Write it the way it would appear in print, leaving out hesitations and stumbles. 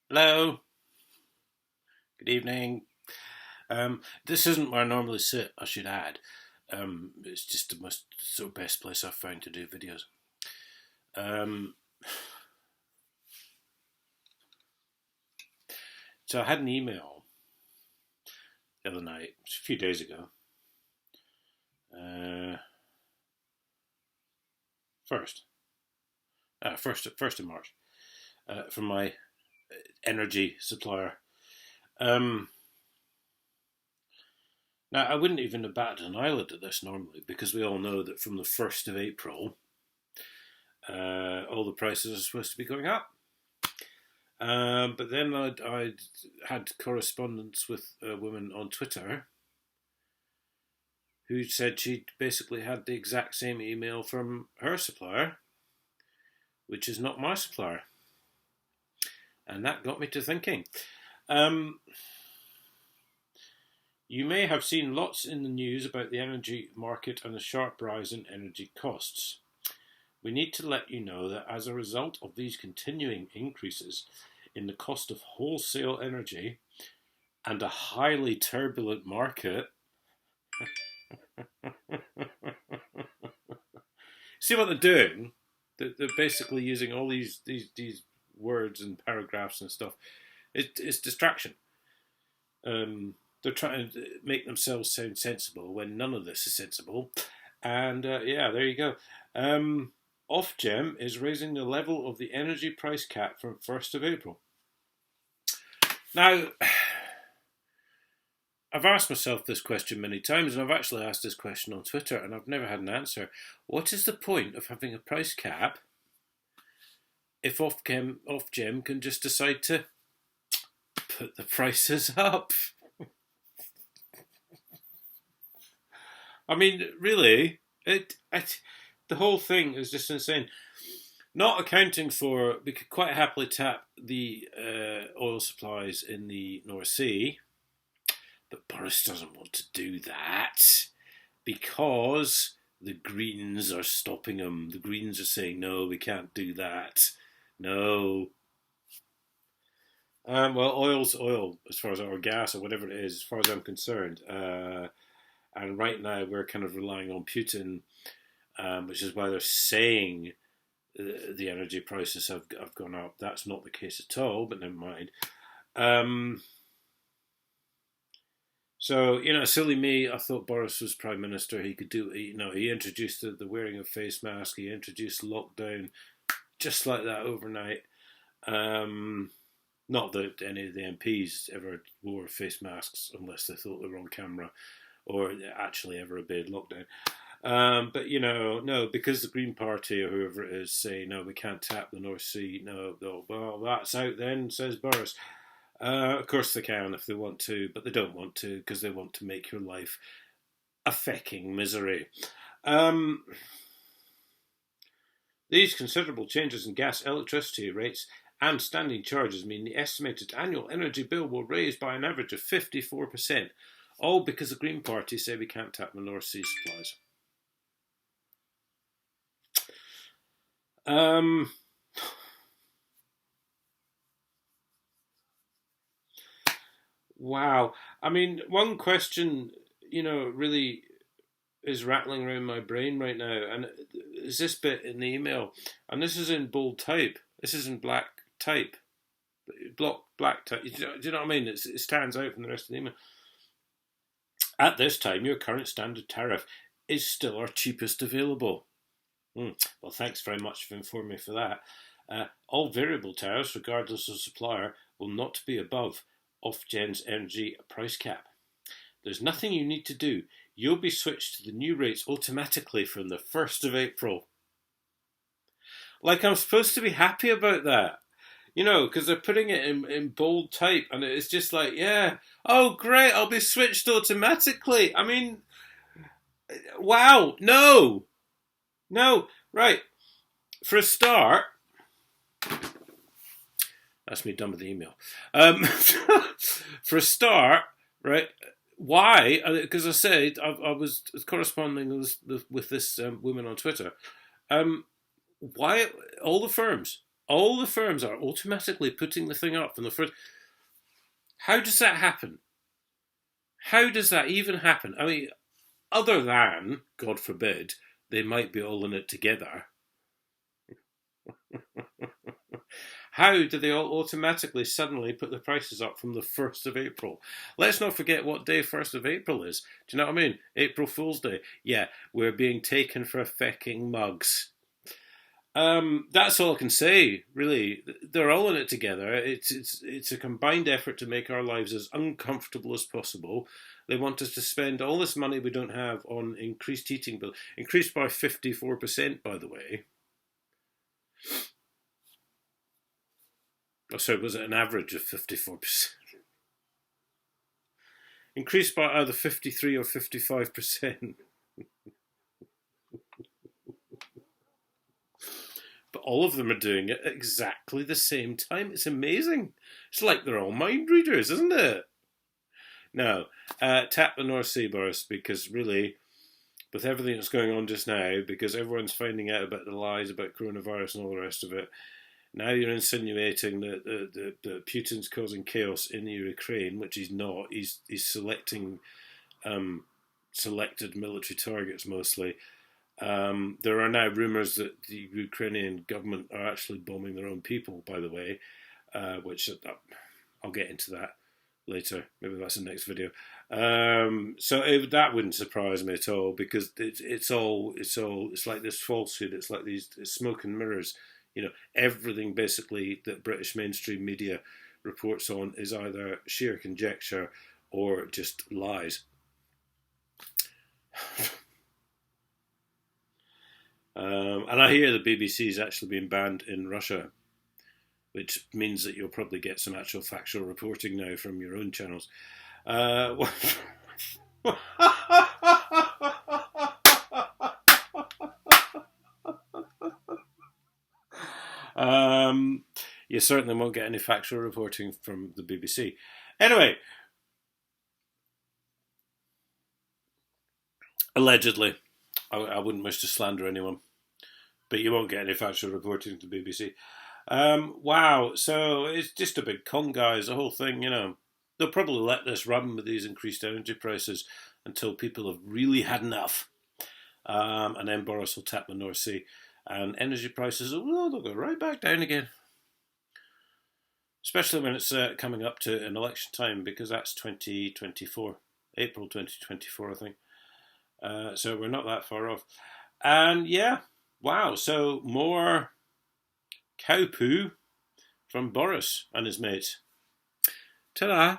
Hello, good evening. This isn't where I normally sit, I should add. It's just the most sort of best place I've found to do videos. Um, so I had an email the other night, a few days ago. Uh, first, first of March, from my energy supplier. Um, Now I wouldn't even have batted an eyelid at this normally because we all know that from the 1st of April, all the prices are supposed to be going up. But then I'd had correspondence with a woman on Twitter who said she'd basically had the exact same email from her supplier, which is not my supplier. And that got me to thinking. You may have seen lots in the news about the energy market and the sharp rise in energy costs. We need to let you know that as a result of these continuing increases in the cost of wholesale energy and a highly turbulent market, see what they're doing? They're basically using all these words and paragraphs and stuff. It's distraction. They're trying to make themselves sound sensible when none of this is sensible. And yeah, there you go. Ofgem is raising the level of the energy price cap from 1st of April. Now, I've asked myself this question many times, and I've actually asked this question on Twitter, and I've never had an answer. What is the point of having a price cap if Ofgem can just decide to put the prices up? I mean, really, the whole thing is just insane. Not accounting for, we could quite happily tap the oil supplies in the North Sea, but Boris doesn't want to do that because the Greens are stopping him. The Greens are saying, no, we can't do that. No. Well, oil's oil, as far as, or gas, or whatever it is, as far as I'm concerned. And right now we're kind of relying on Putin, which is why they're saying the energy prices have gone up. That's not the case at all, but never mind. So, silly me, I thought Boris was Prime Minister. He could do, he introduced the wearing of face mask. He introduced lockdown just like that overnight. Not that any of the MPs ever wore face masks unless they thought they were on camera or actually ever obeyed lockdown. But, no, because the Green Party or whoever it is say, no, we can't tap the North Sea. No, well, that's out then, says Boris. Of course they can if they want to, but they don't want to because they want to make your life a fecking misery. These considerable changes in gas, electricity rates and standing charges mean the estimated annual energy bill will raise by an average of 54%, all because the Green Party say we can't tap the North Sea supplies. Wow. I mean, one question, really is rattling around my brain right now, and is this bit in the email, and this is in bold type. This is in black type, black type. Do you know what I mean? It stands out from the rest of the email. At this time, your current standard tariff is still our cheapest available. Well, thanks very much for informing me for that. All variable tariffs, regardless of supplier, will not be above Ofgem's energy price cap. There's nothing you need to do. You'll be switched to the new rates automatically from the 1st of April. Like, I'm supposed to be happy about that. Because they're putting it in bold type, and it's just like, yeah, oh, great, I'll be switched automatically. I mean, wow, no, right. For a start, that's me done with the email. For a start, right, why? Because I said I was corresponding with this woman on Twitter. Why all the firms? All the firms are automatically putting the thing up from the first. How does that happen? How does that even happen? I mean, other than, God forbid, they might be all in it together. How do they all automatically suddenly put the prices up from the 1st of April? Let's not forget what day 1st of April is. Do you know what I mean? April Fool's Day. Yeah, we're being taken for fecking mugs. That's all I can say, really. They're all in it together. It's a combined effort to make our lives as uncomfortable as possible. They want us to spend all this money we don't have on increased heating bill, increased by 54%, by the way. Oh, sorry, was it an average of 54%? Increased by either 53 or 55%. But all of them are doing it at exactly the same time. It's amazing. It's like they're all mind readers, isn't it? Now, tap the North Sea, Boris, because really, with everything that's going on just now, because everyone's finding out about the lies about coronavirus and all the rest of it, now you're insinuating that Putin's causing chaos in Ukraine, which he's not. He's selecting selected military targets mostly. There are now rumours that the Ukrainian government are actually bombing their own people, by the way, which I'll get into that later. Maybe that's the next video. That wouldn't surprise me at all, because it's like this falsehood. It's like these smoke and mirrors. You know, everything basically that British mainstream media reports on is either sheer conjecture or just lies. And I hear the BBC is actually being banned in Russia, which means that you'll probably get some actual factual reporting now from your own channels. You certainly won't get any factual reporting from the BBC. Anyway, allegedly, I wouldn't wish to slander anyone, but you won't get any factual reporting from the BBC. Wow, so it's just a big con, guys, the whole thing, you know. They'll probably let this run with these increased energy prices until people have really had enough. And then Boris will tap the North Sea, and energy prices they'll go right back down again. Especially when it's coming up to an election time, because that's 2024, April 2024, I think. So we're not that far off. And yeah, wow, so more cow poo from Boris and his mates. Ta-da!